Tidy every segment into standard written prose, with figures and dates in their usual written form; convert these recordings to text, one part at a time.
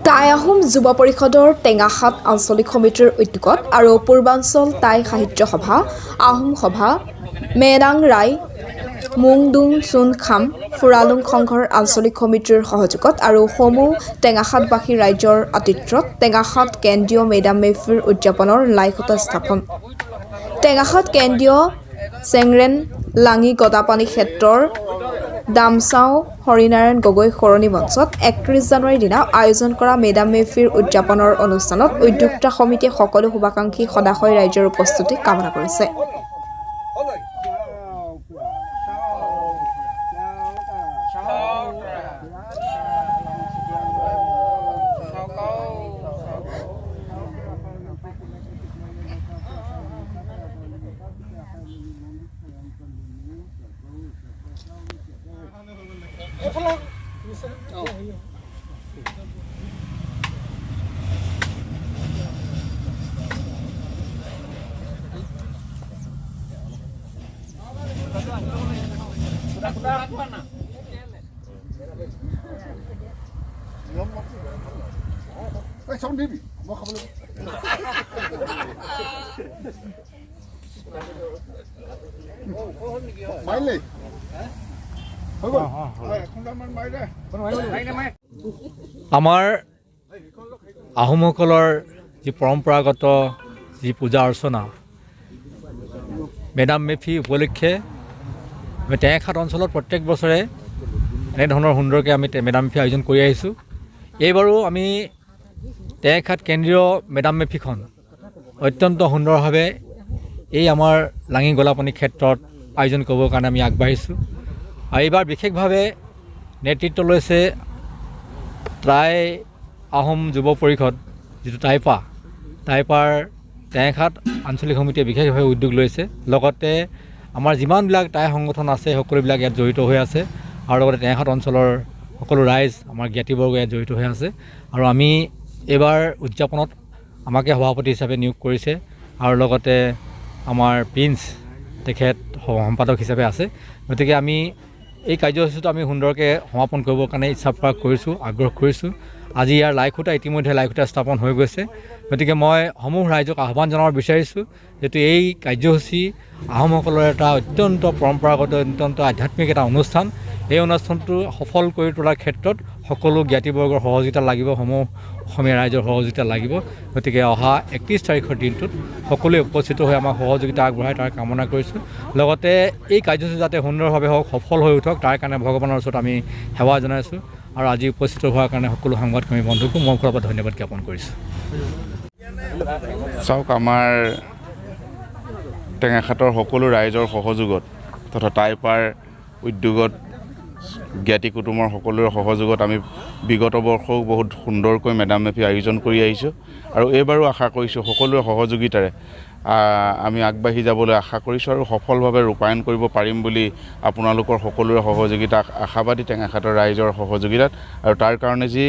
টাই আহোম যুৱ পৰিষদৰ টেঙাখাত আঞ্চলিক সমিতিৰ উদ্যোগত আৰু পূৰ্বাঞ্চল টাই সাহিত্য সভা, আহোম সভা, মেৰাং ৰাই, মুংডুং চুন খাম, ফুৰালুং সংঘৰ আঞ্চলিক সমিতিৰ সহযোগত আৰু সমূহ টেঙাখাতবাসী ৰাইজৰ আতিথ্যত টেঙাখাত কেন্দ্ৰীয় মেডাম মেফিৰ উদযাপনৰ লাইখুটা স্থাপন। টেঙাখাত কেন্দ্ৰীয় চেংৰেন লাঙি গদাপানী ক্ষেত্ৰৰ দামচাও হৰিনাৰায়ণ গগৈ সৰণী মঞ্চত 31 জানুৱাৰীৰ দিনা আয়োজন কৰা মেডাম মেফিৰ উদযাপনৰ অনুষ্ঠানত উদ্যোক্তা সমিতিয়ে সকলো শুভাকাংক্ষী সদাশয় ৰাইজৰ উপস্থিতি কামনা কৰিছে। আমাৰ আহোমসকলৰ যি পৰম্পৰাগত যি পূজা অৰ্চনা মেডাম মেফি উপলক্ষে আমি টেঙাখাত অঞ্চলত প্ৰত্যেক বছৰে এনেধৰণৰ সুন্দৰকৈ আমি মেডাম মেফি আয়োজন কৰি আহিছোঁ। এইবাৰো আমি টেঙাখাত কেন্দ্ৰীয় মেডাম মেফিখন অত্যন্ত সুন্দৰভাৱে এই আমাৰ লাঙি গলাপানী ক্ষেত্ৰত আয়োজন কৰিবৰ কাৰণে আমি আগবাঢ়িছোঁ। আৰু এইবাৰ বিশেষভাৱে নেতৃত্ব লৈছে টাই আহোম যুৱ পৰিষদ যিটো টাইপাৰ টেঙাখাত আঞ্চলিক সমিতিয়ে বিশেষভাৱে উদ্যোগ লৈছে। লগতে আমাৰ যিমানবিলাক টাই সংগঠন আছে সকলোবিলাক ইয়াত জড়িত হৈ আছে আৰু লগতে টেঙাখাত অঞ্চলৰ সকলো ৰাইজ আমাৰ জ্ঞাতিবৰ্গ ইয়াত জড়িত হৈ আছে। আৰু আমি এইবাৰ উদযাপনত আমাকে সভাপতি হিচাপে নিয়োগ কৰিছে আৰু লগতে আমাৰ প্ৰিন্স তেখেত সম্পাদক হিচাপে আছে। গতিকে আমি এই কাৰ্যসূচীটো আমি সুন্দৰকৈ সমাপন কৰিবৰ কাৰণে ইচ্ছা প্ৰকাশ কৰিছোঁ, আগ্ৰহ কৰিছোঁ। আজি ইয়াৰ লাইখুটা ইতিমধ্যে লাইখুটা স্থাপন হৈ গৈছে। গতিকে মই সমূহ ৰাইজক আহ্বান জনাব বিচাৰিছোঁ যিহেতু এই কাৰ্যসূচী আহোমসকলৰ এটা অত্যন্ত পৰম্পৰাগত অত্যন্ত আধ্যাত্মিক এটা অনুষ্ঠান। এই অনুষ্ঠানটো সফল কৰি তোলাৰ ক্ষেত্ৰত সকলো জ্ঞাতিবৰ্গৰ সহযোগিতা লাগিব, সমূহ অসমীয়া ৰাইজৰ সহযোগিতা লাগিব। গতিকে অহা 31 তাৰিখৰ দিনটোত সকলোৱে উপস্থিত হৈ আমাক সহযোগিতা আগবঢ়াই তাৰ কামনা কৰিছোঁ। লগতে এই কাৰ্যসূচী যাতে সুন্দৰভাৱে হওক, সফল হৈ উঠক তাৰ কাৰণে ভগৱানৰ ওচৰত আমি সেৱা জনাইছোঁ। আৰু আজি উপস্থিত হোৱাৰ কাৰণে সকলো সাংবাদিককৰ্মী বন্ধুকো মই ফালৰ পৰা ধন্যবাদ জ্ঞাপন কৰিছোঁ। চাওক, আমাৰ টেঙাখাতৰ সকলো ৰাইজৰ সহযোগত তথা টাইপাৰ উদ্যোগত জ্ঞাতি কুটুমৰ সকলোৰে সহযোগত আমি বিগত বৰ্ষও বহুত সুন্দৰকৈ মেডাম মেফি আয়োজন কৰি আহিছোঁ আৰু এইবাৰো আশা কৰিছোঁ সকলোৰে সহযোগিতাৰে আমি আগবাঢ়ি যাবলৈ আশা কৰিছোঁ আৰু সফলভাৱে ৰূপায়ণ কৰিব পাৰিম বুলি আপোনালোকৰ সকলোৰে সহযোগিতা আশাবাদী টেঙাখাতৰ ৰাইজৰ সহযোগিতাত। আৰু তাৰ কাৰণে যি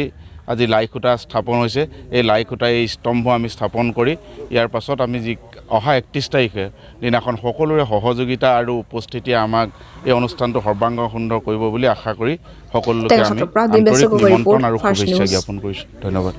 আজি লাইখুটা স্থাপন হৈছে, এই লাইখুটা এই স্তম্ভ আমি স্থাপন কৰি ইয়াৰ পাছত আমি যি অহা 31 তাৰিখে দিনাখন সকলোৰে সহযোগিতা আৰু উপস্থিতিয়ে আমাক এই অনুষ্ঠানটো সৰ্বাংগ সুন্দৰ কৰিব বুলি আশা কৰি সকলোকে আমি আন্তৰিক নিমন্ত্ৰণ আৰু শুভেচ্ছা জ্ঞাপন কৰিছোঁ। ধন্যবাদ।